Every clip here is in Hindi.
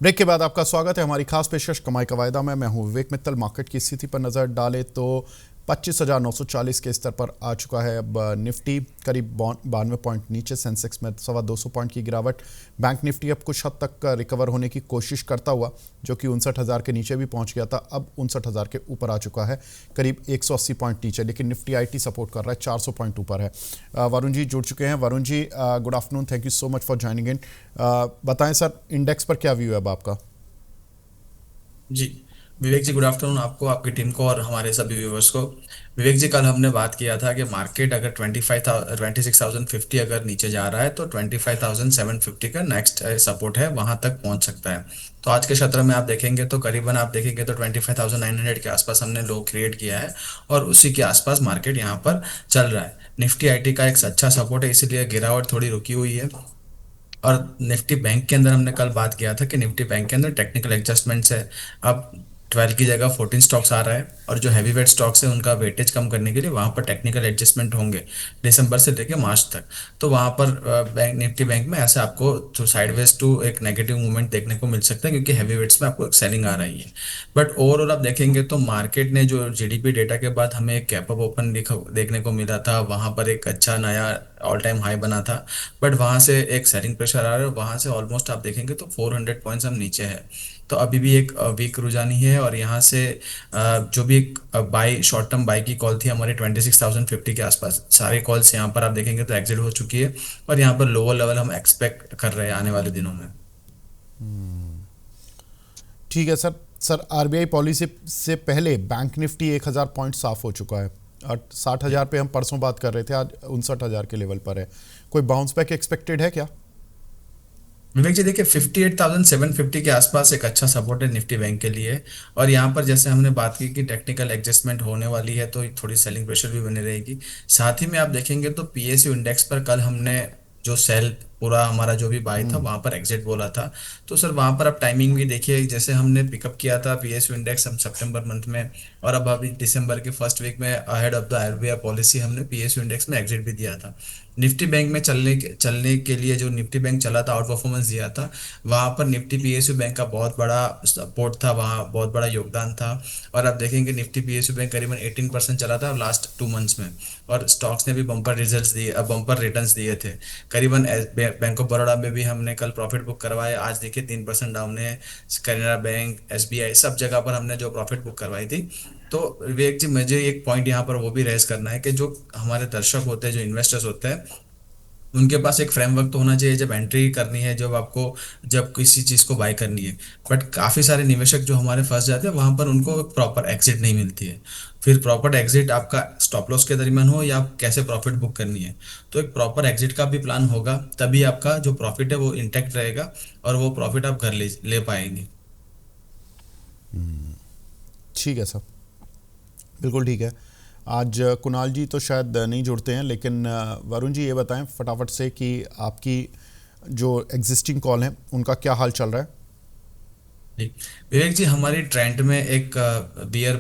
ब्रेक के बाद आपका स्वागत है हमारी खास पेशकश कमाई का वायदा में। मैं हूं विवेक मित्तल। मार्केट की स्थिति पर नज़र डालें तो 25,940 के स्तर पर आ चुका है। अब निफ्टी करीब 92 पॉइंट नीचे, सेंसेक्स में 250 पॉइंट की गिरावट। बैंक निफ्टी अब कुछ हद तक रिकवर होने की कोशिश करता हुआ, जो कि 59,000 के नीचे भी पहुंच गया था, अब 59,000 के ऊपर आ चुका है, करीब 180 पॉइंट नीचे। लेकिन निफ्टी आईटी सपोर्ट कर रहा है, 400 पॉइंट ऊपर है। वरुण जी जुड़ चुके हैं। Varun ji, good afternoon, thank you so much for joining in. बताएं सर, इंडेक्स पर क्या व्यू है अब आपका? जी, विवेक जी, गुड आफ्टरनून आपको, आपकी टीम को और हमारे सभी व्यूवर्स को। विवेक जी, कल हमने बात किया था कि मार्केट अगर 26,050 अगर नीचे जा रहा है तो 25,750 का नेक्स्ट सपोर्ट है, वहां तक पहुंच सकता है। तो आज के सत्र में आप देखेंगे तो करीबन आप देखेंगे तो 25,900 के आसपास हमने लो क्रिएट किया है और उसी के आसपास मार्केट यहाँ पर चल रहा है। निफ्टी आईटी का एक अच्छा सपोर्ट है, इसीलिए गिरावट थोड़ी रुकी हुई है। और निफ्टी बैंक के अंदर हमने कल बात किया था कि निफ्टी बैंक के अंदर टेक्निकल एडजस्टमेंट्स है। अब 12 की जगह 14 स्टॉक्स आ रहा है और जो हैवी वेट स्टॉक्स है उनका वेटेज कम करने के लिए वहां पर टेक्निकल एडजस्टमेंट होंगे दिसंबर से लेकर मार्च तक। तो वहां पर बैंक निफ्टी बैंक में ऐसे आपको साइडवेज टू एक नेगेटिव मूवमेंट देखने को मिल सकता है, क्योंकि हैवी वेट्स में आपको एक सेलिंग आ रही है। बट ओवरऑल आप देखेंगे तो मार्केट ने जो जीडीपी डेटा के बाद हमें एक कैप अप ओपन देखने को मिला था, वहां पर एक अच्छा नया ऑल टाइम हाई बना था। बट वहां से एक सेलिंग प्रेशर आ रहा है, वहां से ऑलमोस्ट आप देखेंगे तो 400 पॉइंट्स हम नीचे है। तो अभी भी एक वीक रुझानी है और यहाँ से जो भी एक बाई शॉर्ट टर्म बाई की कॉल थी हमारे 26,050 के आसपास, सारे कॉल्स यहाँ पर आप देखेंगे तो एग्जिट हो चुकी है। और यहाँ पर लोअर लेवल हम एक्सपेक्ट कर रहे हैं आने वाले दिनों में। ठीक है सर। सर, आरबीआई पॉलिसी से पहले बैंक निफ्टी 1,000 पॉइंट साफ हो चुका है और 60,000 पे हम परसों बात कर रहे थे, आज 59,000 के लेवल पर है। कोई बाउंस बैक एक्सपेक्टेड है क्या? विवेक जी, देखिए 58,750 के आसपास एक अच्छा सपोर्ट है निफ्टी बैंक के लिए। और यहाँ पर जैसे हमने बात की कि टेक्निकल एडजस्टमेंट होने वाली है तो थोड़ी सेलिंग प्रेशर भी बनी रहेगी। साथ ही में आप देखेंगे तो पीएसयू इंडेक्स पर कल हमने जो सेल पूरा हमारा जो भी बाय था हम्म। वहां पर एग्जिट बोला था। तो सर वहां पर आप टाइमिंग भी देखिए, जैसे हमने पिकअप किया था पीएसयू इंडेक्स हम सितंबर मंथ में, और अब अभी दिसंबर के फर्स्ट वीक में ahead of the RBI policy हमने पीएसयू इंडेक्स में एग्जिट भी दिया था। निफ्टी बैंक में चलने के लिए जो निफ्टी बैंक चला था, आउट परफॉर्मेंस दिया था, वहां पर निफ्टी पीएसयू बैंक का बहुत बड़ा सपोर्ट था, वहां बहुत बड़ा योगदान था। और आप देखेंगे निफ्टी पीएसयू बैंक करीबन 18% चला था लास्ट 2 मंथ्स में। और स्टॉक्स ने भी बम्पर रिजल्ट्स दिए, बम्पर रिटर्न्स दिए थे। करीबन बैंक ऑफ बड़ौदा में भी हमने कल प्रॉफिट बुक करवाया, आज देखिए 3% डाउन है। कैनरा बैंक, एसबीआई, सब जगह पर हमने जो प्रॉफिट बुक करवाई थी। तो विवेक जी, मुझे एक पॉइंट यहाँ पर वो भी रेज करना है कि जो हमारे दर्शक होते हैं, जो इन्वेस्टर्स होते हैं, उनके पास एक फ्रेमवर्क तो होना चाहिए जब एंट्री करनी है, जब आपको जब किसी चीज को बाय करनी है। बट काफी सारे निवेशक जो हमारे फंस जाते हैं वहां पर उनको प्रॉपर एग्जिट नहीं मिलती है। फिर प्रॉपर एग्जिट आपका स्टॉप लॉस के दरमियान हो या कैसे प्रॉफिट बुक करनी है, तो एक प्रॉपर एग्जिट का भी प्लान होगा, तभी आपका जो प्रॉफिट है वो इंटैक्ट रहेगा और वो प्रॉफिट आप घर ले ले पाएंगे। ठीक है सर, बिल्कुल ठीक है। आज कुणाल जी तो शायद नहीं जुड़ते हैं, लेकिन वरुण जी ये बताएं फटाफट से कि आपकी जो एग्जिस्टिंग कॉल हैं उनका क्या हाल चल रहा है? जी, विवेक जी, हमारी ट्रेंड में एक बियर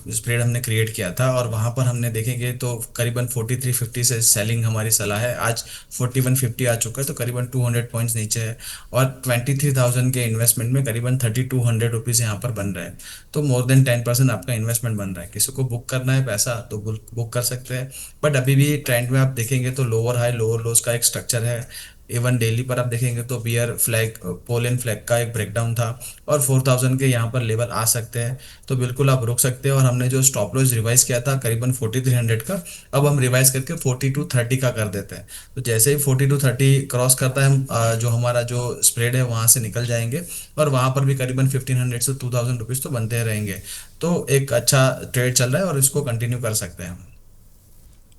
स्प्रेड हमने क्रिएट किया था और वहां पर हमने देखेंगे तो करीबन 4350 से सेलिंग हमारी सलाह है। आज 4150 आ चुका है, तो करीबन 200 पॉइंट्स नीचे है। और 23,000 के इन्वेस्टमेंट में करीबन 3200 रुपीज यहाँ पर बन रहे हैं। तो मोर देन 10% आपका इन्वेस्टमेंट बन रहा है। किसी को बुक करना है पैसा तो बुक कर सकते हैं। बट अभी भी ट्रेंड में आप देखेंगे तो लोअर हाई लोअर लोज का एक स्ट्रक्चर है। इवन डेली पर आप देखेंगे तो बियर फ्लैग, पोलन फ्लैग का एक ब्रेकडाउन था और 4000 के यहाँ पर लेवल आ सकते हैं। तो बिल्कुल आप रुक सकते हैं। और हमने जो स्टॉप लॉस रिवाइज किया था करीबन 4300 का, अब हम रिवाइज करके 4230 का कर देते हैं। तो जैसे ही 4230 क्रॉस करता है, हम जो हमारा जो स्प्रेड है वहां से निकल जाएंगे। और वहां पर भी करीबन 1500 से 2000 रुपीज तो बनते रहेंगे। तो एक अच्छा ट्रेड चल रहा है और इसको कंटिन्यू कर सकते हैं हम।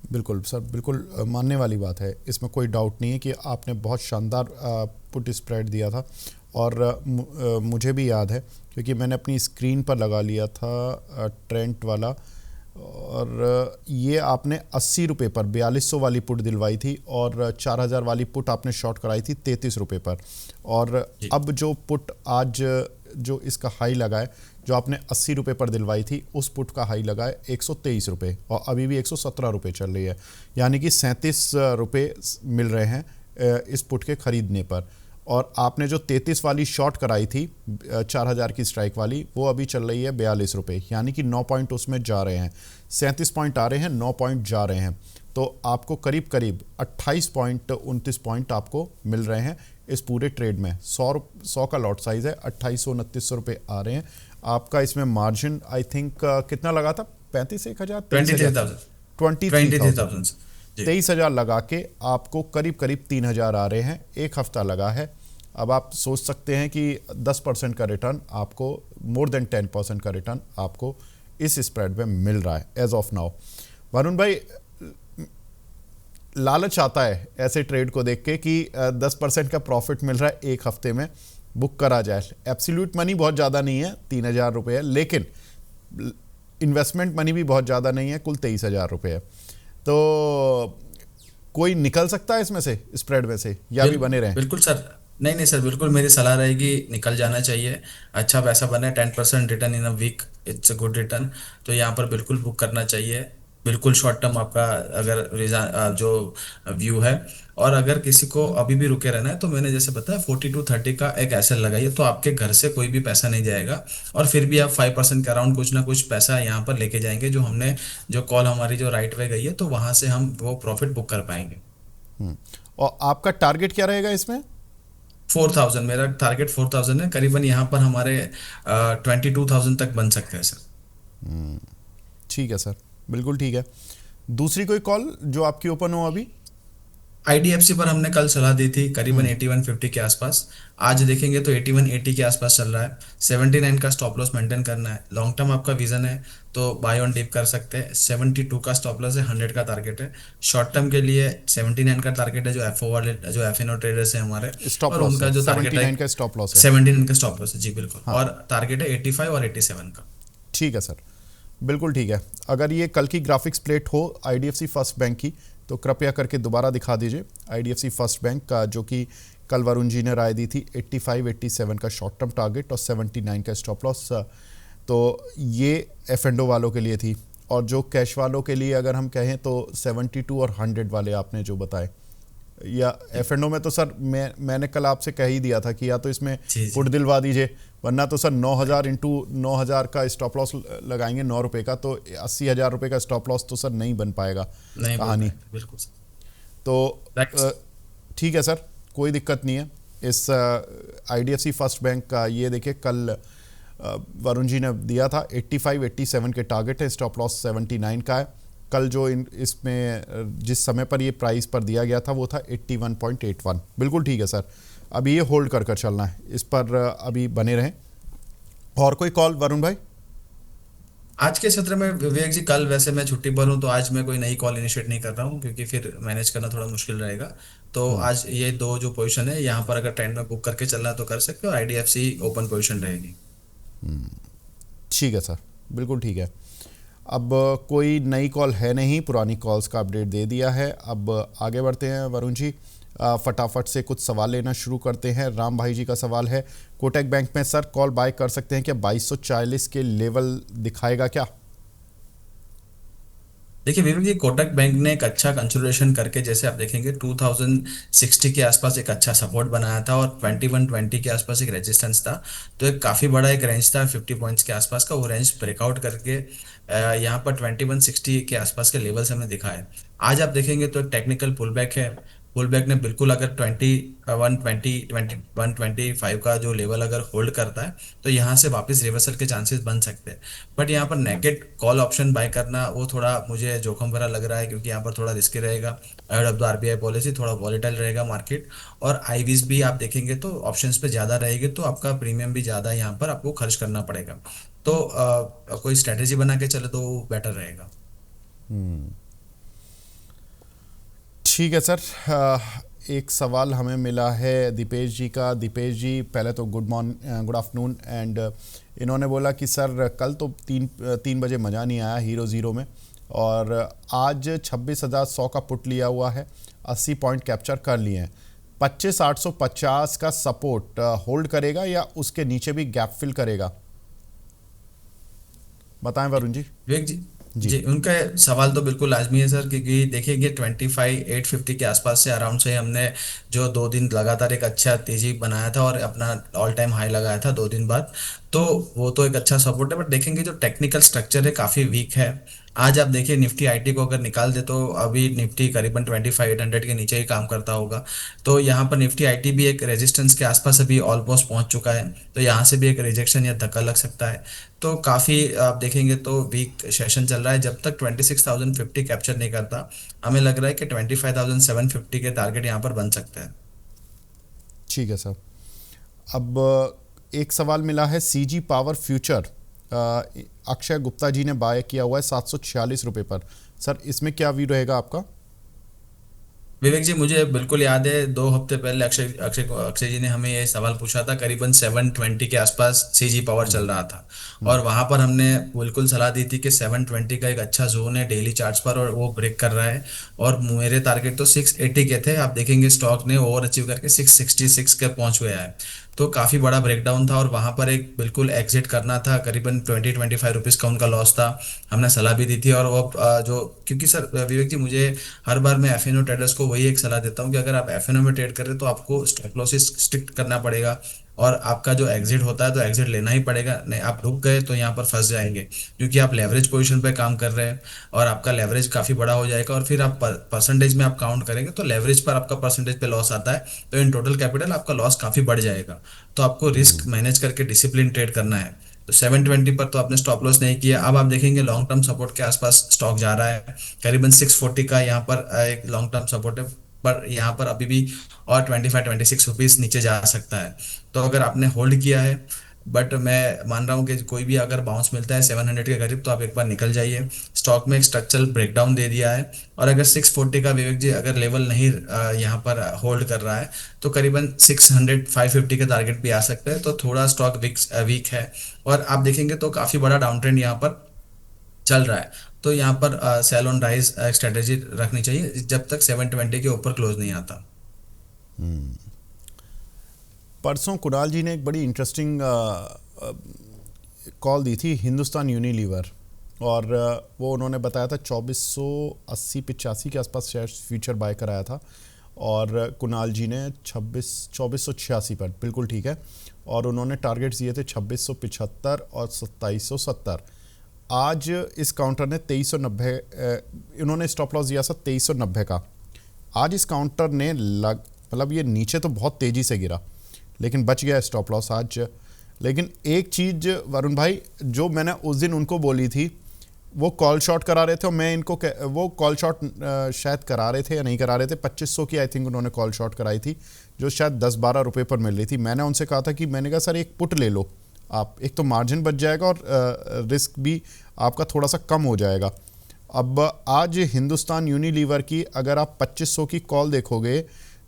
बिल्कुल सर, बिल्कुल मानने वाली बात है, इसमें कोई डाउट नहीं है कि आपने बहुत शानदार पुट स्प्रेड दिया था। और मुझे भी याद है, क्योंकि मैंने अपनी स्क्रीन पर लगा लिया था ट्रेंट वाला। और ये आपने 80 रुपये पर 4200 वाली पुट दिलवाई थी और 4000 वाली पुट आपने शॉर्ट कराई थी 33 रुपये पर। और जी, अब जो पुट आज जो इसका हाई लगा है, जो आपने 80 रुपये पर दिलवाई थी, उस पुट का हाई लगा है 123 रुपये और अभी भी 117 रुपये चल रही है। यानी कि 37 रुपये मिल रहे हैं इस पुट के खरीदने पर। और आपने जो 33 वाली शॉर्ट कराई थी 4,000 की स्ट्राइक वाली, वो अभी चल रही है 42 रुपये, यानी कि 9 पॉइंट उसमें जा रहे हैं। 37 पॉइंट आ रहे हैं, 9 पॉइंट जा रहे हैं। तो आपको करीब करीब 28 पॉइंट 29 पॉइंट आपको मिल रहे हैं इस पूरे ट्रेड में। 100 का लॉट साइज़ है, 2800-2900 रुपये आ रहे हैं आपका। इसमें मार्जिन आई थिंक कितना लगा था? 35,000 23,000 23,000 23,000 जी। 23,000 लगा के आपको करीब करीब 3,000 आ रहे हैं। एक हफ्ता लगा है। अब आप सोच सकते हैं कि 10% का रिटर्न आपको, मोर देन 10% का रिटर्न आपको इस स्प्रेड में मिल रहा है एज ऑफ नाउ। वरुण भाई, लालच आता है ऐसे ट्रेड को देख के कि 10% का प्रॉफिट मिल रहा है एक हफ्ते में, बुक करा जाए। एब्सोल्यूट मनी बहुत ज़्यादा नहीं है, 3,000 रुपये है, लेकिन इन्वेस्टमेंट मनी भी बहुत ज़्यादा नहीं है, कुल 23,000 रुपये है। तो कोई निकल सकता है इसमें से, स्प्रेड में से, या भी बने रहें? बिल्कुल सर। नहीं नहीं सर, बिल्कुल मेरी सलाह रहेगी निकल जाना चाहिए। अच्छा पैसा बना है, 10% return in a week, it's a good return. तो यहाँ पर बिल्कुल बुक करना चाहिए। बिल्कुल शॉर्ट टर्म आपका अगर जो व्यू है। और अगर किसी को अभी भी रुके रहना है तो मैंने जैसे बताया 40 to 30 का एक एसएल लगाइए, तो आपके घर से कोई भी पैसा नहीं जाएगा। और फिर भी आप 5% के अराउंड कुछ ना कुछ पैसा यहाँ पर लेके जाएंगे, जो हमने जो कॉल हमारी जो राइट वे गई है, तो वहां से हम वो प्रॉफिट बुक कर पाएंगे। और आपका टारगेट क्या रहेगा इसमें? 4,000, मेरा टारगेट 4,000 है। करीबन यहाँ पर हमारे 22,000 तक बन सकते हैं सर। ठीक है सर, बिल्कुल ठीक है। दूसरी कोई कॉल जो आपकी ओपन हो अभी? आईडीएफसी पर हमने कल सलाह दी थी करीबन 8150 के आसपास। आज देखेंगे तो 8180 के आसपास चल रहा है। 79 का स्टॉप लॉस मेंटेन करना है। लॉन्ग टर्म आपका विजन है तो बाय ऑन डिप कर सकते हैं। 72 का स्टॉप लॉस है, 100 का टारगेट है। शॉर्ट टर्म के लिए 79 का टारगेट है, जो एफओ वाले जो एफएनओ ट्रेडर्स हैं हमारे, स्टॉप और लॉस उनका है, जो टारगेट है 79 का स्टॉप लॉस है। 79 का स्टॉप लॉस है जी बिल्कुल। हाँ, और टारगेट है 85 और 87 का। ठीक है सर, बिल्कुल ठीक है। अगर ये कल की ग्राफिक्स प्लेट हो आईडीएफसी फर्स्ट बैंक की, तो कृपया करके दोबारा दिखा दीजिए। आईडीएफसी फर्स्ट बैंक का जो कि कल वरुण जी ने राय दी थी, 85-87 का शॉर्ट टर्म टारगेट और 79 का स्टॉप लॉस। तो ये एफ एंडो वालों के लिए थी। और जो कैश वालों के लिए अगर हम कहें तो 72 और 100 वाले आपने जो बताए, या एफ एंड ओ में तो सर मैंने कल आपसे कह ही दिया था कि या तो इसमें जी जी। पुट दिलवा दीजिए, वरना तो सर 9,000 इंटू 9,000 का स्टॉप लॉस लगाएंगे, 9 रुपये का, तो 80,000 रुपये का स्टॉप लॉस तो सर नहीं बन पाएगा नहीं बोल कहानी। पाएंगे, बिल्कुल सर। तो Right. ठीक है सर, कोई दिक्कत नहीं है। इस आईडीएफसी फर्स्ट बैंक का ये देखिए कल वरुण जी ने दिया था 85-87 के टारगेट है, स्टॉप लॉस 79 का है। कल जो इसमें जिस समय पर ये प्राइस पर दिया गया था वो था 81.81। बिल्कुल ठीक है सर, अभी ये होल्ड कर कर चलना है, इस पर अभी बने रहें। और कोई कॉल वरुण भाई? आज के सत्र में विवेक जी, कल वैसे मैं छुट्टी पर हूँ, तो आज मैं कोई नई कॉल इनिशिएट नहीं कर रहा हूँ, क्योंकि फिर मैनेज करना थोड़ा मुश्किल रहेगा। तो आज ये दो जो पोजीशन है यहाँ पर, अगर ट्रेंड में बुक करके चलना है तो कर सकते हो। आईडीएफसी ओपन पोजीशन रहेगी। ठीक है सर, बिल्कुल ठीक है। अब कोई नई कॉल है नहीं, पुरानी कॉल्स का अपडेट दे दिया है। अब आगे बढ़ते हैं वरुण जी, फटाफट से कुछ सवाल लेना शुरू करते हैं। राम भाई जी का सवाल है, कोटक बैंक में सर कॉल बाय कर सकते हैं क्या? 2240 के लेवल दिखाएगा क्या? देखिए विवेक जी, कोटक बैंक ने एक अच्छा कंसोलिडेशन करके, जैसे आप देखेंगे 2060 के आसपास एक अच्छा सपोर्ट बनाया था, और 2120 के आसपास एक रेजिस्टेंस था। तो एक काफ़ी बड़ा एक रेंज था 50 पॉइंट्स के आसपास का, वो रेंज ब्रेकआउट करके यहाँ पर 2160 के आसपास के लेवल्स हमें दिखा है। आज आप देखेंगे तो एक टेक्निकल पुल बैक है। पुल बैक ने बिल्कुल, अगर 125 का जो लेवल अगर होल्ड करता है, तो यहाँ से वापस रिवर्सल के चांसेस बन सकते हैं। बट यहाँ पर नेकेड कॉल ऑप्शन बाय करना वो थोड़ा मुझे जोखिम भरा लग रहा है, क्योंकि यहाँ पर थोड़ा रिस्की रहेगा। Ahead of the RBI policy थोड़ा वॉलेटाइल रहेगा मार्केट। और आईवीज भी आप देखेंगे तो ऑप्शंस पे ज़्यादा रहेगी, तो आपका प्रीमियम भी ज़्यादा यहाँ पर आपको खर्च करना पड़ेगा। तो कोई स्ट्रेटेजी बना के चले तो बेटर रहेगा। ठीक है सर। एक सवाल हमें मिला है दीपेश जी का। दीपेश जी, पहले तो गुड आफ्टरनून। एंड इन्होंने बोला कि सर कल तो 3 बजे मज़ा नहीं आया हीरो ज़ीरो में, और आज 26,100 का पुट लिया हुआ है, 80 पॉइंट कैप्चर कर लिए हैं। 25,850 का सपोर्ट होल्ड करेगा या उसके नीचे भी गैप फिल करेगा? बताएं वरुण जी। विवेक जी, जी। जी, उनका सवाल तो बिल्कुल लाजमी है सर, क्योंकि देखिए कि 25,850 के आसपास से अराउंड से हमने जो 2 दिन लगातार एक अच्छा तेजी बनाया था और अपना ऑल टाइम हाई लगाया था 2 दिन बाद। तो वो तो एक अच्छा सपोर्ट है, बट देखेंगे जो टेक्निकल स्ट्रक्चर है काफ़ी वीक है। आज आप देखिए निफ्टी आईटी को अगर निकाल दे तो अभी निफ्टी करीबन 25,800 के नीचे ही काम करता होगा। तो यहाँ पर निफ्टी आईटी भी एक रेजिस्टेंस के आसपास अभी ऑलमोस्ट पहुंच चुका है, तो यहाँ से भी एक रिजेक्शन या धक्का लग सकता है। तो काफ़ी आप देखेंगे तो वीक सेशन चल रहा है, जब तक 26,050 कैप्चर नहीं करता हमें लग रहा है कि 25,750 के टारगेट यहाँ पर बन सकते हैं। ठीक है सर। अब एक सवाल मिला है, CG Power future Akshay Gupta ji ने बाय किया हुआ है 746 रुपये पर। सर इसमें क्या व्यू रहेगा आपका? विवेक जी, मुझे बिल्कुल याद है 2 हफ्ते पहले अक्षय अक्षय अक्षय जी ने हमें ये सवाल पूछा था, करीबन 720 के आसपास सीजी पावर चल रहा था। और वहां पर हमने बिल्कुल सलाह दी थी कि 720 का एक अच्छा जोन है डेली चार्ट्स पर, और वो ब्रेक कर रहा है। और मेरे टारगेट तो 680 के थे, आप देखेंगे स्टॉक ने ओवर अचीव करके 666 के पहुंच गया है। तो काफी बड़ा ब्रेकडाउन था और वहां पर एक बिल्कुल एग्जिट करना था, करीबन 20-25 रुपीज का उनका लॉस था। हमने सलाह भी दी थी। और वो जो क्योंकि सर विवेक जी, मुझे हर बार मैं एफएनओ ट्रेडर्स को वही एक सलाह देता हूँ कि अगर आप एफएनओ में ट्रेड कर रहे हो तो आपको स्टॉप लॉसेस स्ट्रिक्ट करना पड़ेगा, और आपका जो एग्जिट होता है तो एग्जिट लेना ही पड़ेगा, नहीं आप रुक गए तो यहाँ पर फंस जाएंगे, क्योंकि आप लेवरेज पोजीशन पे काम कर रहे हैं और आपका लेवरेज काफ़ी बड़ा हो जाएगा। और फिर आप परसेंटेज में आप काउंट करेंगे तो लेवरेज पर आपका परसेंटेज पे लॉस आता है, तो इन टोटल कैपिटल आपका लॉस काफ़ी बढ़ जाएगा। तो आपको रिस्क मैनेज करके डिसिप्लिन ट्रेड करना है। तो 720 पर तो आपने स्टॉप लॉस नहीं किया, अब आप देखेंगे लॉन्ग टर्म सपोर्ट के आसपास स्टॉक जा रहा है। करीबन 640 का यहाँ पर एक लॉन्ग टर्म सपोर्ट है, पर यहाँ पर अभी भी और 25-26 रुपीज नीचे जा सकता है। तो अगर आपने होल्ड किया है, बट मैं मान रहा हूँ कि कोई भी अगर बाउंस मिलता है 700 के करीब तो आप एक बार निकल जाइए। स्टॉक में एक स्ट्रक्चरल ब्रेकडाउन दे दिया है। और अगर 640 का विवेक जी अगर लेवल नहीं यहाँ पर होल्ड कर रहा है, तो करीबन 600-550 के टारगेट भी आ सकते हैं। तो थोड़ा स्टॉक वीक वीक है, और आप देखेंगे तो काफ़ी बड़ा डाउन ट्रेंड यहाँ पर चल रहा है। तो यहाँ पर सेल ऑन राइज स्ट्रेटेजी रखनी चाहिए जब तक 720 के ऊपर क्लोज नहीं आता। परसों कुणाल जी ने एक बड़ी इंटरेस्टिंग कॉल दी थी हिंदुस्तान यूनिलीवर, और वो उन्होंने बताया था 2480-85 के आसपास शेयर फ्यूचर बाय कराया था, और कुणाल जी ने 2486 पर, बिल्कुल ठीक है। और उन्होंने टारगेट्स दिए थे 2675 और 2770। आज इस काउंटर ने 2390, इन्होंने स्टॉप लॉस दिया था 2390 का। आज इस काउंटर ने मतलब ये नीचे तो बहुत तेज़ी से गिरा, लेकिन बच गया स्टॉप लॉस आज। लेकिन एक चीज़ वरुण भाई, जो मैंने उस दिन उनको बोली थी, वो कॉल शॉट करा रहे थे, और मैं इनको वो कॉल शॉट शायद करा रहे थे या नहीं करा रहे थे। 2500 की आई थिंक उन्होंने कॉल शॉट कराई थी, जो शायद 10-12 रुपये पर मिल रही थी। मैंने उनसे कहा था कि मैंने कहा सर एक पुट ले लो आप, एक तो मार्जिन बच जाएगा और रिस्क भी आपका थोड़ा सा कम हो जाएगा। अब आज हिंदुस्तान यूनिलीवर की अगर आप 2500 की कॉल देखोगे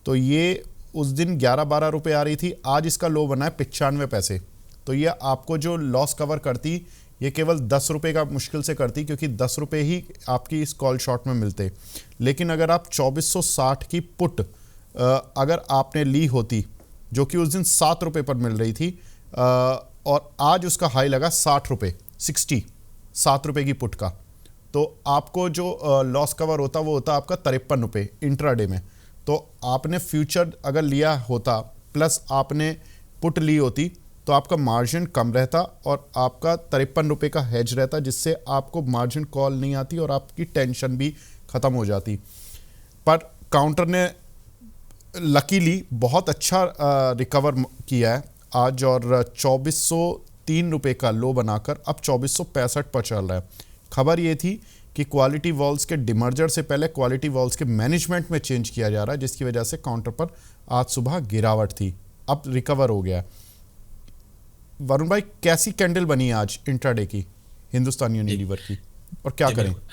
तो ये उस दिन 11-12 रुपये आ रही थी, आज इसका लो बना है 95 पैसे। तो ये आपको जो लॉस कवर करती, ये केवल 10 रुपये का मुश्किल से करती, क्योंकि 10 रुपये ही आपकी इस कॉल शॉट में मिलते। लेकिन अगर आप 2460 की पुट अगर आपने ली होती, जो कि उस दिन 7 रुपये पर मिल रही थी, और आज उसका हाई लगा 60 रुपये, 7 रुपये की पुट का, तो आपको जो लॉस कवर होता वो होता आपका 53 रुपये इंट्राडे में। तो आपने फ्यूचर अगर लिया होता प्लस आपने पुट ली होती तो आपका मार्जिन कम रहता और आपका 53 रुपये का हेज रहता, जिससे आपको मार्जिन कॉल नहीं आती और आपकी टेंशन भी ख़त्म हो जाती। पर काउंटर ने लकीली बहुत अच्छा रिकवर किया है आज, और 2403 रुपये का लो बनाकर अब 2465 पर चल रहा है। खबर ये थी कि क्वालिटी वॉल्स के डिमर्जर से पहले क्वालिटी वॉल्स के मैनेजमेंट में चेंज किया जा रहा है, जिसकी वजह से काउंटर पर आज सुबह गिरावट थी, अब रिकवर हो गया। वरुण भाई, कैसी कैंडल बनी आज इंट्राडे की हिंदुस्तान यूनिलीवर की, और क्या जी करें? बिल्कुल।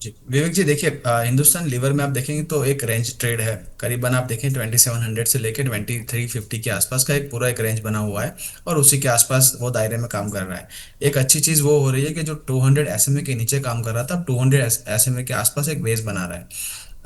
जी विवेक जी, देखिए हिंदुस्तान लीवर में आप देखेंगे तो एक रेंज ट्रेड है, करीबन आप देखें 2700 से लेकर 2350 के आसपास का एक पूरा एक रेंज बना हुआ है, और उसी के आसपास वो दायरे में काम कर रहा है। एक अच्छी चीज़ वो हो रही है कि जो 200 SMA के नीचे काम कर रहा था, अब 200 SMA के आसपास एक बेस बना रहा है।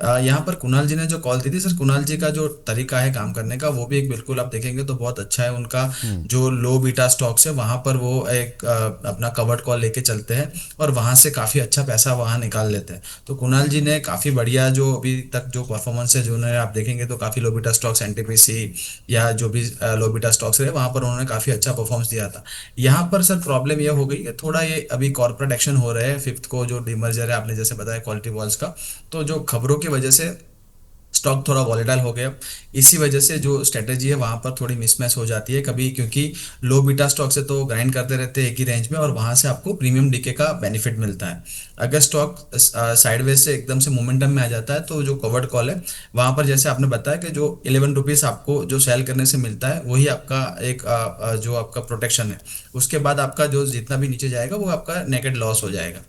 यहाँ पर कुणाल जी ने जो कॉल दी थी सर, कुणाल जी का जो तरीका है काम करने का वो भी एक बिल्कुल आप देखेंगे तो बहुत अच्छा है उनका। जो लो बीटा स्टॉक्स है वहां पर वो एक अपना कवर्ड कॉल लेके चलते हैं और वहां से काफी अच्छा पैसा वहां निकाल लेते हैं। तो कुणाल जी ने काफी बढ़िया जो अभी तक जो परफॉर्मेंस है जो उन्होंने आप देखेंगे तो काफी लो बीटा स्टॉक्स एनटीपीसी या जो भी लो बीटा स्टॉक्स रहे वहां पर उन्होंने काफी अच्छा परफॉर्मेंस दिया था। यहाँ पर सर प्रॉब्लम ये हो गई है थोड़ा, ये अभी कॉर्पोरेट एक्शन हो रहे हैं फिफ्थ को जो डीमर्जर है आपने जैसे बताया क्वालिटी वॉल्स का, तो जो खबरों की वजह से स्टॉक थोड़ा वॉलेटाइल हो गया। इसी वजह से जो स्ट्रेटेजी है वहां पर थोड़ी मिसमैच हो जाती है कभी, क्योंकि लो बीटा स्टॉक से तो ग्राइंड करते रहते हैं एक ही रेंज में और वहां से आपको प्रीमियम डीके का बेनिफिट मिलता है। अगर स्टॉक साइडवेज से एकदम से मोमेंटम में आ जाता है तो जो कवर्ड कॉल है वहां पर जैसे आपने बताया कि जो 11 रुपीज आपको जो सेल करने से मिलता है वही आपका एक जो आपका प्रोटेक्शन है। उसके बाद आपका जो जितना भी नीचे जाएगा वो आपका नेकेड लॉस हो जाएगा।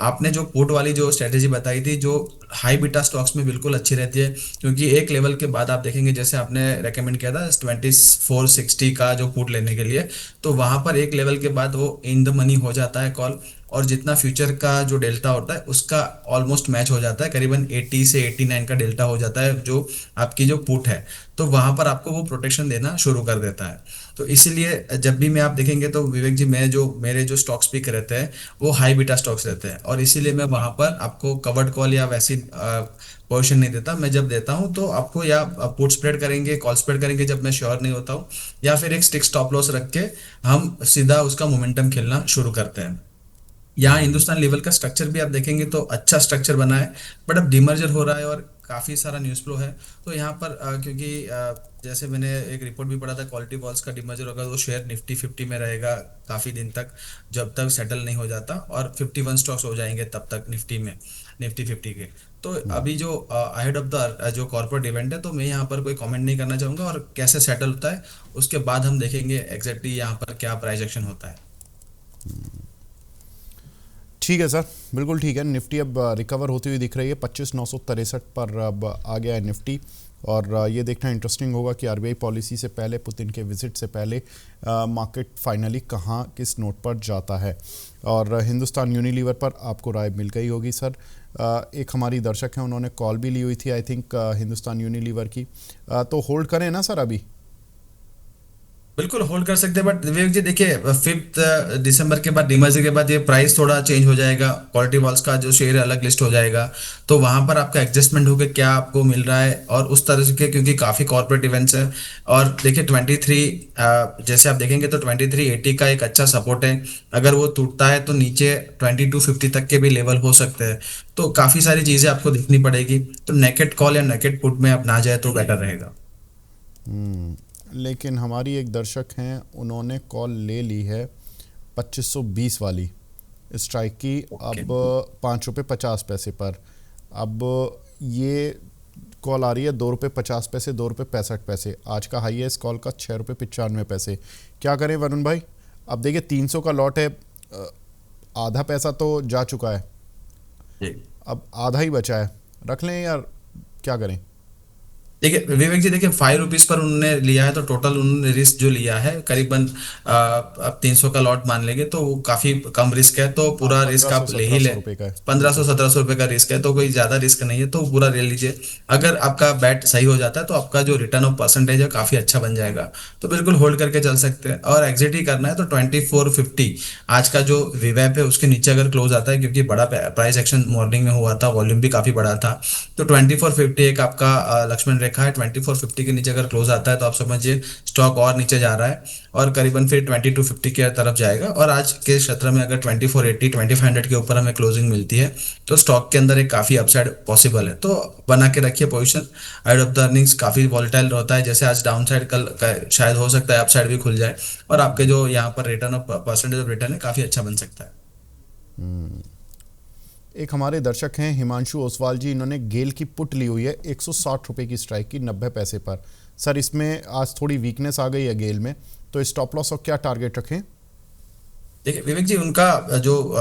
आपने जो पुट वाली जो स्ट्रेटेजी बताई थी जो हाई बीटा स्टॉक्स में बिल्कुल अच्छी रहती है, क्योंकि एक लेवल के बाद आप देखेंगे जैसे आपने रेकमेंड किया था 2460 का जो पुट लेने के लिए, तो वहां पर एक लेवल के बाद वो इन द मनी हो जाता है कॉल, और जितना फ्यूचर का जो डेल्टा होता है उसका ऑलमोस्ट मैच हो जाता है, करीबन 80 से 89 का डेल्टा हो जाता है जो आपकी जो पुट है। तो वहां पर आपको वो प्रोटेक्शन देना शुरू कर देता है। तो इसीलिए जब भी मैं आप देखेंगे तो विवेक जी मैं जो मेरे जो स्टॉक्स पिक रहते हैं वो हाई बीटा स्टॉक्स रहते हैं, और इसीलिए मैं वहां पर आपको कवर्ड कॉल या वैसी पोजीशन नहीं देता। मैं जब देता हूं तो आपको या पुट स्प्रेड करेंगे कॉल स्प्रेड करेंगे जब मैं श्योर नहीं होता हूँ, या फिर एक स्टिक स्टॉप लॉस रख के हम सीधा उसका मोमेंटम खेलना शुरू करते हैं। यहाँ हिंदुस्तान लेवल का स्ट्रक्चर भी आप देखेंगे तो अच्छा स्ट्रक्चर बना है, बट अब डीमर्जर हो रहा है और काफी सारा न्यूज़ फ्लो है। तो यहाँ पर क्योंकि जैसे मैंने एक रिपोर्ट भी पढ़ा था क्वालिटी वॉल्स का डीमर्जर होगा तो शेयर निफ्टी 50 में रहेगा काफी दिन तक, जब तक सेटल नहीं हो जाता, और 51 स्टॉक्स हो जाएंगे तब तक निफ्टी में, निफ्टी 50 के। तो अभी जो अहेड ऑफ द जो कॉर्पोरेट इवेंट है तो मैं यहाँ पर कोई कमेंट नहीं करना चाहूंगा, और कैसे सेटल होता है उसके बाद हम देखेंगे एग्जैक्टली यहाँ पर क्या प्राइस एक्शन होता है। ठीक है सर, बिल्कुल ठीक है। निफ्टी अब रिकवर होती हुई दिख रही है, 25,963 पर अब आ गया है निफ्टी। और ये देखना इंटरेस्टिंग होगा कि आरबीआई पॉलिसी से पहले, पुतिन के विजिट से पहले मार्केट फाइनली कहाँ किस नोट पर जाता है। और हिंदुस्तान यूनिलीवर पर आपको राय मिल गई होगी सर। एक हमारी दर्शक हैं, उन्होंने कॉल भी ली हुई थी आई थिंक हिंदुस्तान यूनिलीवर की। तो होल्ड करें ना सर अभी? बिल्कुल होल्ड कर सकते हैं, बट विवेक जी देखिए 5 दिसंबर के बाद डीमर्जर के बाद ये प्राइस थोड़ा चेंज हो जाएगा, क्वालिटी वॉल्स का जो शेयर अलग लिस्ट हो जाएगा, तो वहां पर आपका एडजस्टमेंट होकर क्या आपको मिल रहा है और उस तरह के, क्योंकि काफी कॉर्पोरेट इवेंट्स है। और देखिए 23 जैसे आप देखेंगे तो 2380 का एक अच्छा सपोर्ट है, अगर वो टूटता है तो नीचे 2250 तक के भी लेवल हो सकते हैं। तो काफी सारी चीजें आपको देखनी पड़ेगी, तो नेकेड कॉल या नेकेड पुट में आप ना जाए तो बेटर रहेगा। लेकिन हमारी एक दर्शक हैं, उन्होंने कॉल ले ली है 2520 वाली स्ट्राइक की, ओके। अब 5 रुपये 50 पैसे पर। अब ये कॉल आ रही है 2 रुपये 50 पैसे, 2 रुपये 65 पैसे। आज का हाईएस्ट कॉल का 6 रुपये 95 पैसे। क्या करें वरुण भाई? अब देखिए 300 का लॉट है, आधा पैसा तो जा चुका है, जी अब आधा ही बचा है, रख लें या क्या करें? देखिए विवेक जी, देखिए 5 रुपीज पर उन्होंने लिया है तो टोटल उन्होंने रिस्क जो लिया है करीबन अब 300 का लॉट मान लेंगे तो वो काफी कम रिस्क है, तो हाँ, पूरा रिस्क पंद्रह सौ आप ले ही सत्रह ले। सौ रुपये का है, 1500 1700 रुपए का रिस्क है तो कोई ज्यादा रिस्क नहीं है, तो पूरा ले लीजिए। अगर आपका बैट सही हो जाता है तो आपका जो रिटर्न ऑफ परसेंटेज है काफी अच्छा बन जाएगा, तो बिल्कुल होल्ड करके चल सकते हैं। और एग्जिट ही करना है तो 2450 आज का जो विवेप है उसके नीचे अगर क्लोज आता है, क्योंकि बड़ा प्राइस एक्शन मॉर्निंग में हुआ था, वॉल्यूम भी काफी बड़ा था, तो 2450 एक आपका लक्ष्मण रेखा है। 2450 के नीचे अगर क्लोज आता है तो आप समझिए स्टॉक और नीचे जा रहा है, और करीबन फिर 2250 की तरफ जाएगा। और आज के क्षेत्र में अगर 2480 2500 के ऊपर हमें क्लोजिंग मिलती है तो स्टॉक के अंदर एक काफी अपसाइड पॉसिबल है, तो बना के रखिए position. Ahead of the earnings काफी वॉलेटाइल होता है, जैसे आज डाउन साइड कल शायद हो सकता है अपसाइड भी खुल जाए, और आपके जो यहाँ पर return of percentage of return है काफी अच्छा बन सकता है। एक हमारे दर्शक हैं हिमांशु ओसवाल जी, इन्होंने गेल की पुट ली हुई है 160 रुपये की स्ट्राइक की 90 पैसे पर। सर इसमें आज थोड़ी वीकनेस आ गई है गेल में, तो स्टॉप लॉस और क्या टारगेट रखें? देखिए विवेक जी, उनका जो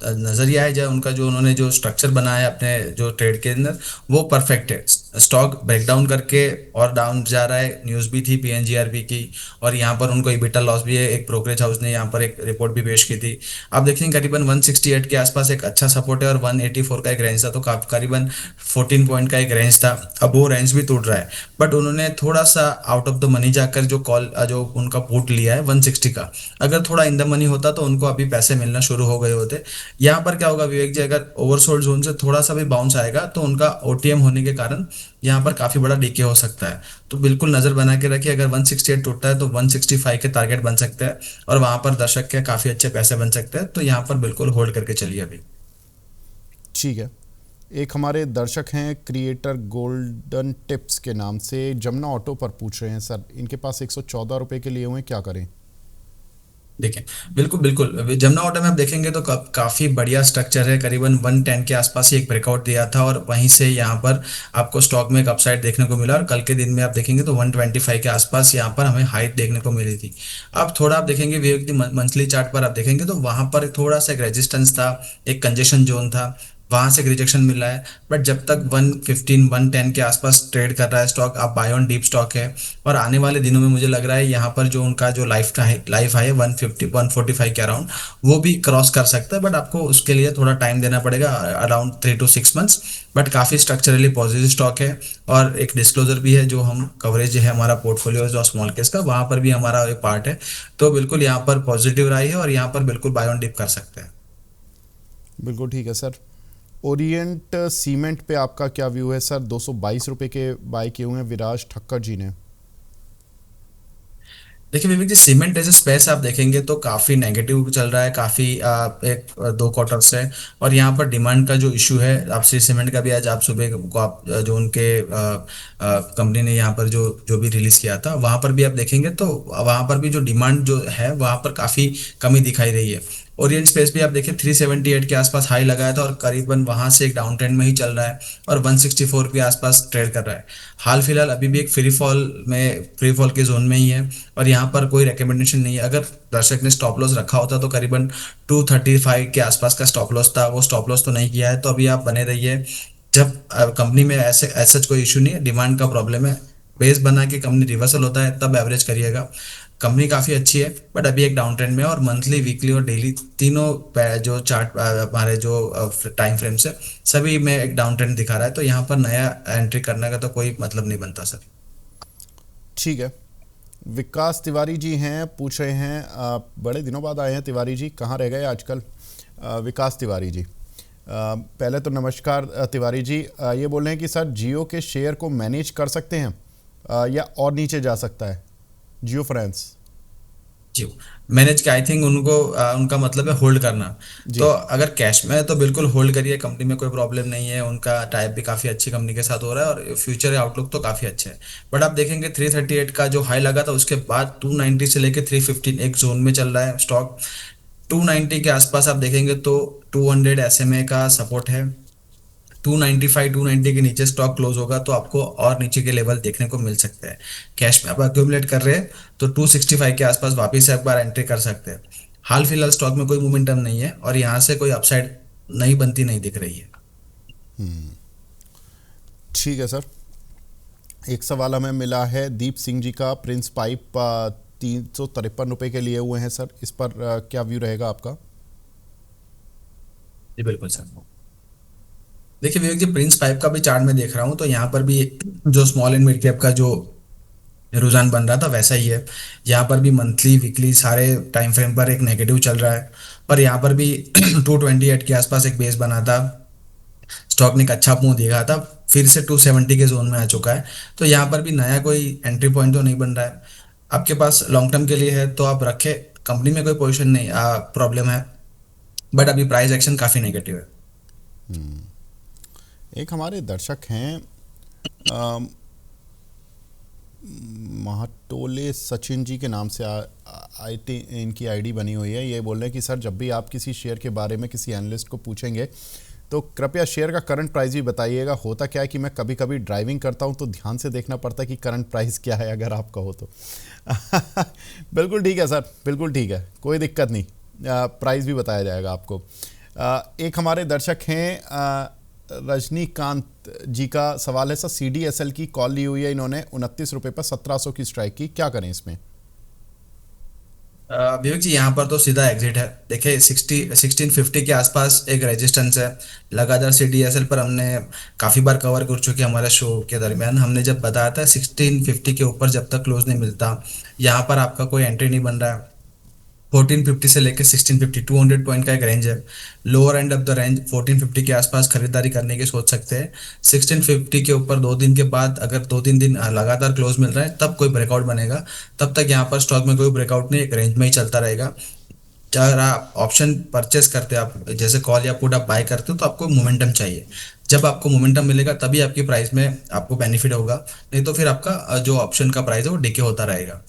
नजरिया है, जो उनका जो उन्होंने जो स्ट्रक्चर बनाया है अपने जो ट्रेड के अंदर, वो परफेक्ट है। स्टॉक ब्रेकडाउन करके और डाउन जा रहा है, न्यूज़ भी थी पीएनजीआरबी की, और यहाँ पर उनको इबिटा लॉस भी है। एक ब्रोकरेज हाउस ने यहाँ पर एक रिपोर्ट भी पेश की थी। आप देखेंगे करीबन 168 के आसपास एक अच्छा सपोर्ट है, और 184 का एक रेंज था, तो करीबन 14 पॉइंट का एक रेंज था। अब वो रेंज भी टूट रहा है, बट उन्होंने थोड़ा सा आउट ऑफ द मनी जाकर जो कॉल जो उनका पुट लिया है 160 का, अगर थोड़ा इन द मनी होता तो उनको अभी पैसे मिलना शुरू हो गए होते। यहाँ पर क्या होगा विवेक जी, अगर ओवरसोल्ड जोन से थोड़ा सा भी बाउंस आएगा तो उनका ओटीएम होने के कारण यहाँ पर काफी बड़ा डीके हो सकता है। तो बिल्कुल नजर बना के रखिए, अगर 168 टूटता है तो 165 के टारगेट बन सकते हैं, और वहां पर दर्शक के काफी अच्छे पैसे बन सकते हैं। तो यहाँ पर बिल्कुल होल्ड करके चलिए अभी। ठीक है। एक हमारे दर्शक हैं क्रिएटर गोल्डन टिप्स के नाम से, जमुना ऑटो पर पूछ रहे हैं सर, इनके पास 114 रुपये के लिए हुए हैं, क्या करें? देखिए बिल्कुल बिल्कुल, जमुना ऑटो में आप देखेंगे तो काफी बढ़िया स्ट्रक्चर है। करीबन 110 के आसपास ही एक ब्रेकआउट दिया था, और वहीं से यहाँ पर आपको स्टॉक में एक अपसाइड देखने को मिला, और कल के दिन में आप देखेंगे तो 125 के आसपास यहाँ पर हमें हाइट देखने को मिली थी। अब थोड़ा आप देखेंगे विवेक, मंथली चार्ट पर आप देखेंगे तो वहां पर थोड़ा सा एक रेजिस्टेंस था, एक कंजेशन जोन था, वहां से एक रिजेक्शन मिला है। बट जब तक 115 110 के आसपास ट्रेड कर रहा है स्टॉक, आप बाय ऑन डीप स्टॉक है। और आने वाले दिनों में मुझे लग रहा है यहाँ पर जो उनका जो लाइफ है 150 145 के अराउंड, वो भी क्रॉस कर सकता है, बट आपको उसके लिए थोड़ा टाइम देना पड़ेगा, अराउंड 3 to 6 मंथ्स। बट काफी स्ट्रक्चरली पॉजिटिव स्टॉक है। और एक डिस्क्लोजर भी है, जो हम कवरेज है हमारा पोर्टफोलियो जो स्मॉल केस का, वहां पर भी हमारा एक पार्ट है। तो बिल्कुल यहाँ पर पॉजिटिव राय है, और यहाँ पर बिल्कुल बाय ऑन डिप कर सकते हैं। बिल्कुल ठीक है सर। ओरिएंट सीमेंट पे आपका क्या व्यू है सर? 222 रुपये के बाय किए हुए हैं विराज ठक्कर जी ने। देखिए विवेक जी, सीमेंट एज ए स्पेस आप देखेंगे तो काफी नेगेटिव चल रहा है, काफी दो क्वार्टर से। और यहाँ पर डिमांड का जो इशू है, आप श्री सीमेंट का भी आज आप सुबह को आप जो उनके कंपनी ने यहाँ पर जो जो भी रिलीज किया था, वहां पर भी आप देखेंगे तो वहां पर भी जो डिमांड जो है वहां पर काफी कमी दिखाई रही है। ओरिएंट स्पेस भी आप देखिए 378 के आसपास हाई लगाया था, और करीबन वहां से एक डाउन ट्रेंड में ही चल रहा है, और 164 के आसपास ट्रेड कर रहा है। हाल फिलहाल अभी भी एक फ्री फॉल के जोन में ही है, और यहाँ पर कोई रिकमेंडेशन नहीं है। अगर दर्शक ने स्टॉप लॉस रखा होता तो करीबन 235 के आसपास का स्टॉप लॉस था, वो स्टॉप लॉस तो नहीं किया है, तो अभी आप बने रहिए। जब कंपनी में ऐसे सच कोई इशू नहीं है, डिमांड का प्रॉब्लम है, बेस बना के कंपनी रिवर्सल होता है तब एवरेज करिएगा। कंपनी काफी अच्छी है, बट अभी एक डाउन ट्रेंड में है, और मंथली वीकली और डेली तीनों जो चार्ट हमारे जो टाइम फ्रेम से सभी में एक डाउन ट्रेंड दिखा रहा है। तो यहाँ पर नया एंट्री करने का तो कोई मतलब नहीं बनता सर। ठीक है। विकास तिवारी जी हैं, पूछ रहे हैं, बड़े दिनों बाद आए हैं तिवारी जी, कहाँ रह गए आजकल? विकास तिवारी जी, पहले तो नमस्कार तिवारी जी। ये बोल रहे हैं कि सर जियो के शेयर को मैनेज कर सकते हैं या और नीचे जा सकता है? जियो फ्रांस। जी, मैनेज के आई थिंक उनको उनका मतलब है होल्ड करना। तो जी। अगर कैश में है तो बिल्कुल होल्ड करिए, कंपनी में कोई प्रॉब्लम नहीं है, उनका टाइप भी काफी अच्छी कंपनी के साथ हो रहा है, और फ्यूचर आउटलुक तो काफी अच्छा है। बट आप देखेंगे 338 का जो हाई लगा था, उसके बाद 290 से लेके 315 एक जोन में चल रहा है स्टॉक। 290 के आसपास आप देखेंगे तो 200 एसएमए का सपोर्ट है। 295 290 के नीचे स्टॉक क्लोज होगा तो आपको और नीचे के लेवल देखने को मिल सकते हैं। कैश में आप एक्यूमुलेट कर रहे हैं तो 265 के आसपास वापस से एक बार एंट्री कर सकते हैं। हाल फिलहाल स्टॉक में कोई मोमेंटम नहीं है, और यहाँ से कोई अपसाइड नहीं बनती नहीं दिख रही है। ठीक है सर। एक सवाल हमें मिला है दीप सिंह जी का, प्रिंस पाइप 353 रुपये के लिए हुए हैं सर, इस पर क्या व्यू रहेगा आपका? जी बिल्कुल सर। देखिए विवेक जी, प्रिंस पाइप का भी चार्ट में देख रहा हूँ, तो यहाँ पर भी जो स्मॉल एंड मिड कैप का जो रुझान बन रहा था वैसा ही है। यहाँ पर भी मंथली वीकली सारे टाइम फ्रेम पर एक नेगेटिव चल रहा है, पर यहाँ पर भी 228 के आसपास एक बेस बना था, स्टॉक ने एक अच्छा मुंह देखा था, फिर से 270 के जोन में आ चुका है। तो यहाँ पर भी नया कोई एंट्री पॉइंट तो नहीं बन रहा है। आपके पास लॉन्ग टर्म के लिए है तो आप रखे, कंपनी में कोई पोजीशन नहीं प्रॉब्लम है, बट अभी प्राइस एक्शन काफी नेगेटिव है। एक हमारे दर्शक हैं महाटोले सचिन जी के नाम से आईटी इनकी आईडी बनी हुई है। ये बोल रहे हैं कि सर जब भी आप किसी शेयर के बारे में किसी एनालिस्ट को पूछेंगे तो कृपया शेयर का करंट प्राइस भी बताइएगा। होता क्या है कि मैं कभी कभी ड्राइविंग करता हूं तो ध्यान से देखना पड़ता है कि करंट प्राइस क्या है, अगर आप कहो तो। बिल्कुल ठीक है सर, बिल्कुल ठीक है, कोई दिक्कत नहीं। प्राइस भी बताया जाएगा आपको। एक हमारे दर्शक हैं रजनीकांत जी का सवाल है सर, CDSL की कॉल ली हुई है इन्होंने 29 रुपये पर 1700 की स्ट्राइक की, क्या करें इसमें? विवेक जी यहाँ पर तो सीधा एग्जिट है। देखिए 1650 के आसपास एक रेजिस्टेंस है। लगातार CDSL पर हमने काफ़ी बार कवर कर चुके हैं हमारे शो के दरमियान। हमने जब बताया था 1650 के ऊपर जब तक क्लोज नहीं मिलता, यहाँ पर आपका कोई एंट्री नहीं बन रहा है। 1450 से लेके 1650 200 पॉइंट का एक रेंज है। Lower end of the range 1450 के आसपास खरीदारी करने की सोच सकते हैं। 1650 के ऊपर 2 दिन के बाद अगर 2-3 दिन लगातार क्लोज मिल रहा है तब कोई ब्रेकआउट बनेगा। तब तक यहाँ पर स्टॉक में कोई ब्रेकआउट नहीं, एक रेंज में ही चलता रहेगा। अगर आप ऑप्शन परचेस करते हैं, आप जैसे कॉल या पुट आप बाय करते हो, तो आपको मोमेंटम चाहिए। जब आपको मोमेंटम मिलेगा तभी आपकी प्राइस में आपको बेनिफिट होगा, नहीं तो फिर आपका जो ऑप्शन का प्राइस है वो डिके होता रहेगा।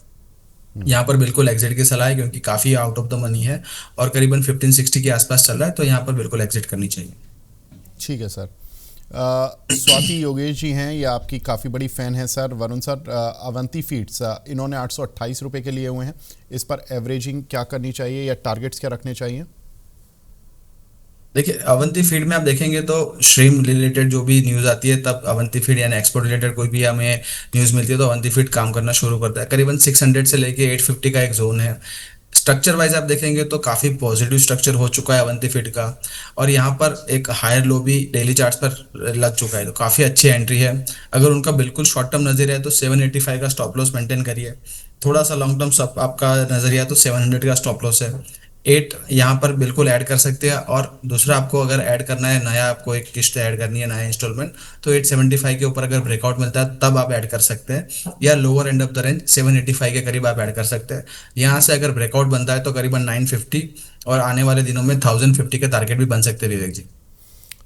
यहाँ पर बिल्कुल एग्जिट की सलाह है क्योंकि काफ़ी आउट ऑफ द मनी है और करीबन 1560 के आसपास चल रहा है, तो यहाँ पर बिल्कुल एग्जिट करनी चाहिए। ठीक है सर। स्वाति योगेश जी हैं, ये आपकी काफ़ी बड़ी फ़ैन है sir. Varun sir, Avanti feeds इन्होंने 828 रुपये के लिए हुए हैं, इस पर एवरेजिंग क्या करनी चाहिए या टारगेट्स क्या रखने चाहिए? देखिए अवंती फीड में आप देखेंगे तो श्रिम रिलेटेड जो भी न्यूज़ आती है तब अवंती फीड यानी एक्सपोर्ट रिलेटेड कोई भी हमें न्यूज़ मिलती है तो अवंती फीड काम करना शुरू करता है। करीबन 600 से लेके 850 का एक जोन है। स्ट्रक्चर वाइज आप देखेंगे तो काफ़ी पॉजिटिव स्ट्रक्चर हो चुका है अवंती फीड का, और यहाँ पर एक हायर लो भी डेली चार्ट्स पर लग चुका है, तो काफ़ी अच्छी एंट्री है। अगर उनका बिल्कुल शॉर्ट टर्म नजरिया है तो 785 का स्टॉप लॉस मेंटेन करिए। थोड़ा सा लॉन्ग टर्म सब आपका नजरिया तो 700 का स्टॉप लॉस है। 8 यहाँ पर बिल्कुल ऐड कर सकते हैं। और दूसरा, आपको अगर ऐड करना है नया, आपको एक किस्त ऐड करनी है नया इंस्टॉलमेंट, तो 875 के ऊपर अगर ब्रेकआउट मिलता है तब आप ऐड कर सकते हैं, या lower end of the range 785 के करीब आप ऐड कर सकते हैं। यहाँ से अगर ब्रेकआउट बनता है तो करीबन 950 और आने वाले दिनों में 1050 के टारगेट भी बन सकते हैं विवेक जी।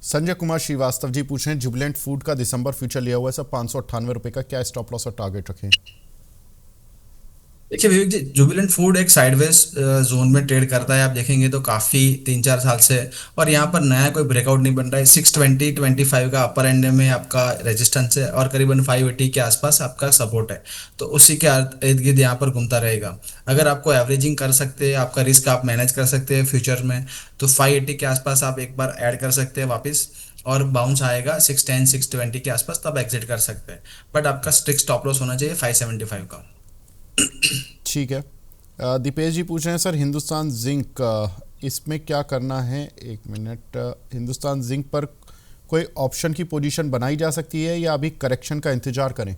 संजय कुमार श्रीवास्तव जी पूछ रहे हैं, जुबिलेंट फूड का दिसंबर फ्यूचर लिया हुआ है सर 598 रुपये का, क्या स्टॉप लॉस और टारगेट रखें? देखिए विवेक जी, जुबिलेंट फूड एक साइडवेज जोन में ट्रेड करता है, आप देखेंगे तो काफ़ी 3-4 साल से। और यहाँ पर नया कोई ब्रेकआउट नहीं बन रहा है। 620-25 का अपर एंड में आपका रेजिस्टेंस है और करीबन 580 के आसपास आपका सपोर्ट है, तो उसी के इर्द गिर्द यहाँ पर घूमता रहेगा। अगर आपको एवरेजिंग कर सकते हैं, आपका रिस्क आप मैनेज कर सकते हैं फ्यूचर में, तो 580 के आसपास आप एक बार ऐड कर सकते हैं वापस, और बाउंस आएगा 610-620 के आसपास तब एग्जिट कर सकते हैं। बट आपका स्ट्रिक्ट स्टॉप लॉस होना चाहिए 575 का। ठीक है। दीपेश जी पूछ रहे हैं सर, हिंदुस्तान जिंक इसमें क्या करना है? एक मिनट। हिंदुस्तान जिंक पर कोई ऑप्शन की पोजीशन बनाई जा सकती है या अभी करेक्शन का इंतजार करें?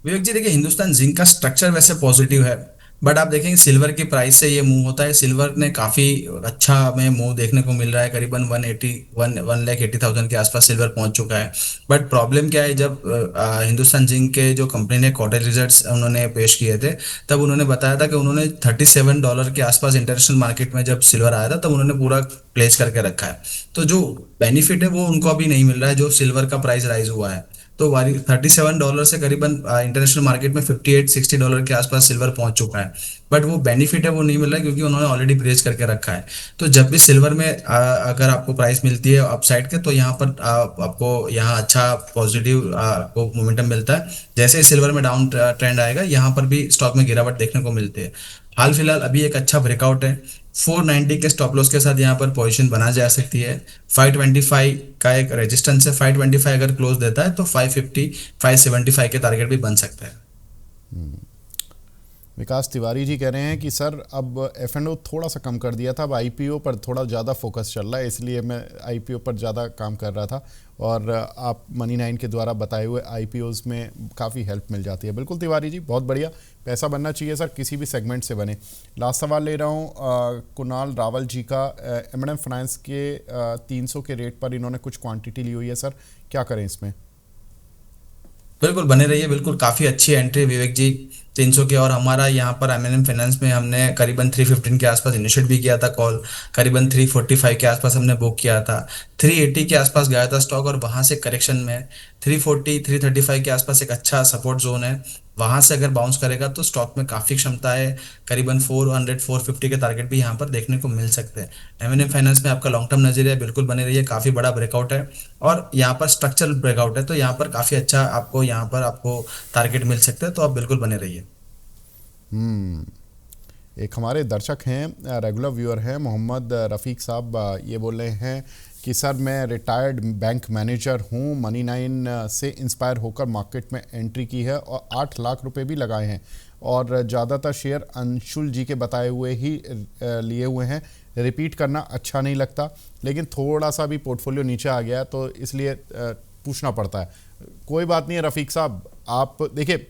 विवेक जी देखिए, हिंदुस्तान जिंक का स्ट्रक्चर वैसे पॉजिटिव है, बट आप देखेंगे सिल्वर की प्राइस से ये मूव होता है। सिल्वर ने काफ़ी अच्छा हमें मूव देखने को मिल रहा है, करीबन 1,80,000 के आसपास सिल्वर पहुंच चुका है। बट प्रॉब्लम क्या है, जब हिंदुस्तान जिंक के जो कंपनी ने क्वार्टर रिजल्ट्स उन्होंने पेश किए थे, तब उन्होंने बताया था कि उन्होंने $37 के आसपास इंटरनेशनल मार्केट में जब सिल्वर आया था तब उन्होंने पूरा प्लेस करके रखा है। तो जो बेनिफिट है वो उनको अभी नहीं मिल रहा है, जो सिल्वर का प्राइस राइज हुआ है। तो $37 से करीबन इंटरनेशनल मार्केट में $58-60 के आसपास सिल्वर पहुंच चुका है। बट वो बेनिफिट है वो नहीं मिल रहा है क्योंकि उन्होंने ऑलरेडी ब्रेच करके रखा है। तो जब भी सिल्वर में अगर आपको प्राइस मिलती है अपसाइड के, तो यहाँ पर आपको यहाँ अच्छा पॉजिटिव आपको मोमेंटम मिलता है। जैसे ही सिल्वर में डाउन ट्रेंड आएगा, यहाँ पर भी स्टॉक में गिरावट देखने को मिलती है। हाल फिलहाल अभी एक अच्छा ब्रेकआउट है। 490 के स्टॉप लॉस के साथ यहाँ पर पोजीशन बना जा सकती है। 525 का एक रेजिस्टेंस है, 525 अगर क्लोज देता है तो 550 575 के टारगेट भी बन सकता है। विकास तिवारी जी कह रहे हैं कि सर अब F&O थोड़ा सा कम कर दिया था, अब IPO पर थोड़ा ज़्यादा फोकस चल रहा है, इसलिए मैं IPO पर ज़्यादा काम कर रहा था, और आप मनी 9 के द्वारा बताए हुए IPOs में काफ़ी हेल्प मिल जाती है। बिल्कुल तिवारी जी, बहुत बढ़िया। पैसा बनना चाहिए सर, किसी भी सेगमेंट से बने। लास्ट सवाल ले रहा हूँ कुणाल रावल जी का। M&M फाइनेंस के 300 के रेट पर इन्होंने कुछ क्वान्टिटी ली हुई है सर, क्या करें इसमें? बिल्कुल बने रहिए, बिल्कुल काफ़ी अच्छी एंट्री विवेक जी 300 के। और हमारा यहाँ पर M&M फाइनेंस में हमने करीबन 315 के आसपास इनिशिएट भी किया था कॉल, करीबन 345 के आसपास हमने बुक किया था। 380 के आसपास गया था स्टॉक और वहाँ से करेक्शन में 340 335 के आसपास एक अच्छा सपोर्ट जोन है। वहाँ से अगर बाउंस करेगा तो स्टॉक में काफ़ी क्षमता है। करीबन 400 450 के टारगेट भी यहाँ पर देखने को मिल सकते हैं। M&M फाइनेंस में आपका लॉन्ग टर्म नजरिया बिल्कुल बने रहिए, काफ़ी बड़ा ब्रेकआउट है और यहाँ पर स्ट्रक्चरल ब्रेकआउट है, तो यहाँ पर काफ़ी अच्छा आपको यहाँ पर आपको टारगेट मिल सकता है, तो आप बिल्कुल बने रहिए। हम्म एक हमारे दर्शक हैं, रेगुलर व्यूअर हैं, मोहम्मद रफ़ीक साहब, ये बोल रहे हैं कि सर मैं रिटायर्ड बैंक मैनेजर हूँ, मनी 9 से इंस्पायर होकर मार्केट में एंट्री की है और 8 लाख रुपए भी लगाए हैं और ज़्यादातर शेयर अंशुल जी के बताए हुए ही लिए हुए हैं। रिपीट करना अच्छा नहीं लगता, लेकिन थोड़ा सा भी पोर्टफोलियो नीचे आ गया तो इसलिए पूछना पड़ता है। कोई बात नहीं है रफ़ीक साहब, आप देखिए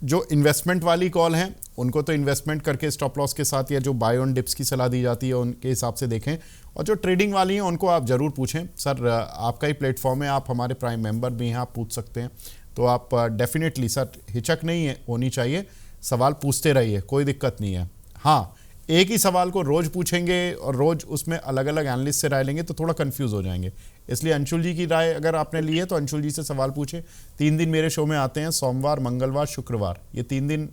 जो इन्वेस्टमेंट वाली कॉल हैं उनको तो इन्वेस्टमेंट करके स्टॉप लॉस के साथ या जो बाय ऑन डिप्स की सलाह दी जाती है उनके हिसाब से देखें, और जो ट्रेडिंग वाली हैं उनको आप ज़रूर पूछें। सर आपका ही प्लेटफॉर्म है, आप हमारे प्राइम मेंबर भी हैं, आप पूछ सकते हैं। तो आप डेफिनेटली सर हिचक नहीं है होनी चाहिए, सवाल पूछते रहिए, कोई दिक्कत नहीं है। हाँ, एक ही सवाल को रोज़ पूछेंगे और रोज़ उसमें अलग अलग एनालिस्ट से राय लेंगे तो थोड़ा कंफ्यूज हो जाएंगे। इसलिए अंशुल जी की राय अगर आपने ली है तो अंशुल जी से सवाल पूछें। 3 दिन मेरे शो में आते हैं, सोमवार, मंगलवार, शुक्रवार, ये 3 दिन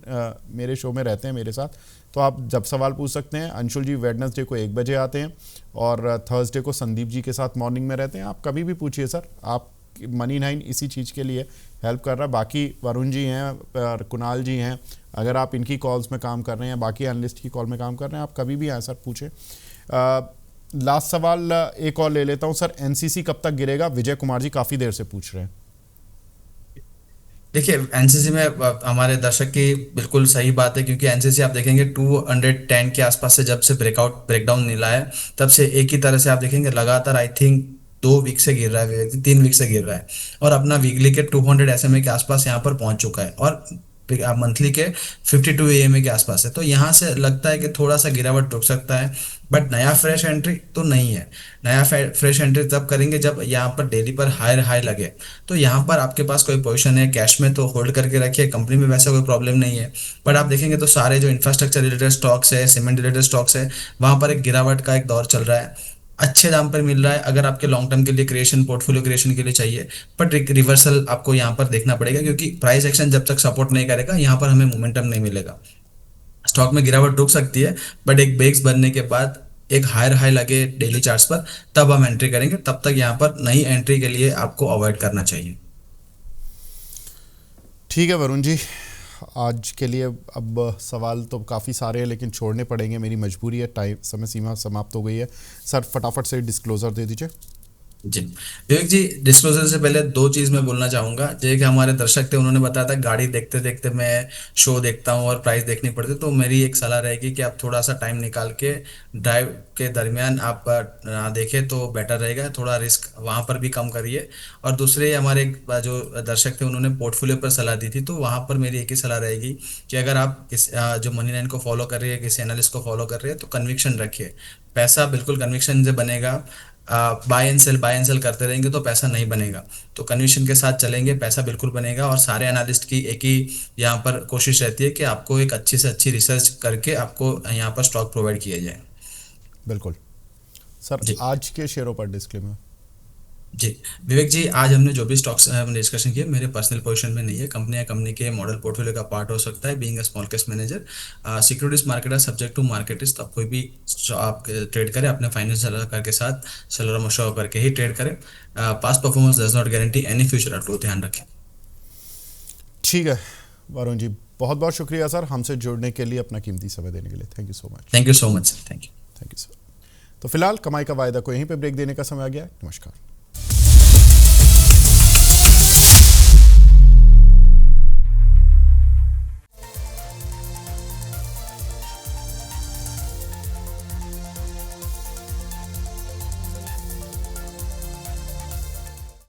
मेरे शो में रहते हैं मेरे साथ, तो आप जब सवाल पूछ सकते हैं। अंशुल जी वेडनेसडे को 1 बजे आते हैं और थर्सडे को संदीप जी के साथ मॉर्निंग में रहते हैं। आप कभी भी पूछिए सर, आप मनी 9 इसी चीज़ के लिए हेल्प कर रहा है। बाकी वरुण जी हैं, कुणाल जी हैं, अगर आप इनकी कॉल्स में काम कर रहे हैं, बाकी एनालिस्ट की कॉल में काम कर रहे हैं, आप कभी भी आए सर पूछें। लास्ट सवाल एक और ले लेता हूं सर, एनसीसी कब तक गिरेगा? विजय कुमार जी काफ़ी देर से पूछ रहे हैं। देखिए एनसीसी में हमारे दर्शक की बिल्कुल सही बात है, क्योंकि एनसीसी आप देखेंगे 210 के आसपास से जब से ब्रेकडाउन मिला है तब से एक ही तरह से आप देखेंगे लगातार आई थिंक 2 वीक से गिर रहा है, 3 वीक से गिर रहा है और अपना वीकली के 200 SMA के आसपास यहाँ पर पहुंच चुका है और मंथली के 52 AMA के आसपास है। तो यहाँ से लगता है कि थोड़ा सा गिरावट रुक सकता है, बट नया फ्रेश एंट्री तो नहीं है। नया फ्रेश एंट्री तब करेंगे जब यहाँ पर डेली पर हायर हाई लगे। तो यहाँ पर आपके पास कोई पोजीशन है कैश में तो होल्ड करके रखिए, कंपनी में वैसा कोई प्रॉब्लम नहीं है। बट आप देखेंगे तो सारे जो इंफ्रास्ट्रक्चर रिलेटेड स्टॉक्स है, सीमेंट रिलेटेड स्टॉक्स है, वहां पर एक गिरावट का एक दौर चल रहा है। अच्छे दाम पर मिल रहा है अगर आपके लॉन्ग टर्म के लिए क्रिएशन, पोर्टफोलियो क्रिएशन के लिए चाहिए, बट रिवर्सल आपको यहाँ पर देखना पड़ेगा, क्योंकि प्राइस एक्शन जब तक सपोर्ट नहीं करेगा यहाँ पर हमें मोमेंटम नहीं मिलेगा। स्टॉक में गिरावट रुक सकती है, बट एक बेस बनने के बाद एक हायर हाई लगे डेली चार्ट्स पर तब हम एंट्री करेंगे। तब तक यहाँ पर नई एंट्री के लिए आपको अवॉइड करना चाहिए। ठीक है वरुण जी, आज के लिए अब सवाल तो काफ़ी सारे हैं लेकिन छोड़ने पड़ेंगे, मेरी मजबूरी है, टाइम समय सीमा समाप्त हो गई है। सर फटाफट से डिस्क्लोजर दे दीजिए। जी विवेक जी, डिस्क्लोजर से पहले 2 चीज मैं बोलना चाहूंगा। जो कि हमारे दर्शक थे उन्होंने बताया था गाड़ी देखते देखते मैं शो देखता हूँ और प्राइस देखनी पड़ती है, तो मेरी एक सलाह रहेगी कि आप थोड़ा सा टाइम निकाल के ड्राइव के दरमियान आप देखें तो बेटर रहेगा, थोड़ा रिस्क वहां पर भी कम करिए। और दूसरे हमारे जो दर्शक थे उन्होंने पोर्टफोलियो पर सलाह दी थी, तो वहां पर मेरी एक ही सलाह रहेगी कि अगर आप जो मनी लाइन को फॉलो कर रहे हैं, किसी एनालिस्ट को फॉलो कर रहे हैं, तो कन्विक्शन रखिए। पैसा बिल्कुल कन्विक्शन से बनेगा। बाय एंड सेल करते रहेंगे तो पैसा नहीं बनेगा, तो कन्विक्शन के साथ चलेंगे, पैसा बिल्कुल बनेगा। और सारे एनालिस्ट की एक ही यहाँ पर कोशिश रहती है कि आपको एक अच्छी से अच्छी रिसर्च करके आपको यहाँ पर स्टॉक प्रोवाइड किया जाए। बिल्कुल सर, जी आज के शेयरों पर डिस्क्लेमर। जी विवेक जी, आज हमने जो भी स्टॉक्स हमने डिस्कशन किया मेरे पर्सनल पोजीशन में नहीं है, कंपनी या कंपनी के मॉडल पोर्टफोलियो का पार्ट हो सकता है। Being a small cash manager, securities market are subject to market risk. आप कोई भी आप ट्रेड करें अपने फाइनेंस सलाहकार के साथ सलाह मशवरा करके ही ट्रेड करें। Past performance does not guarantee any future outlook, ध्यान रखें। ठीक है वरुण जी, बहुत बहुत शुक्रिया सर हमसे जुड़ने के लिए, अपना कीमती समय देने के लिए। Thank you so much. Thank you so much sir, thank you. Thank you sir. तो फिलहाल कमाई का वायदा को यहीं पे ब्रेक देने का समय आ गया है। नमस्कार।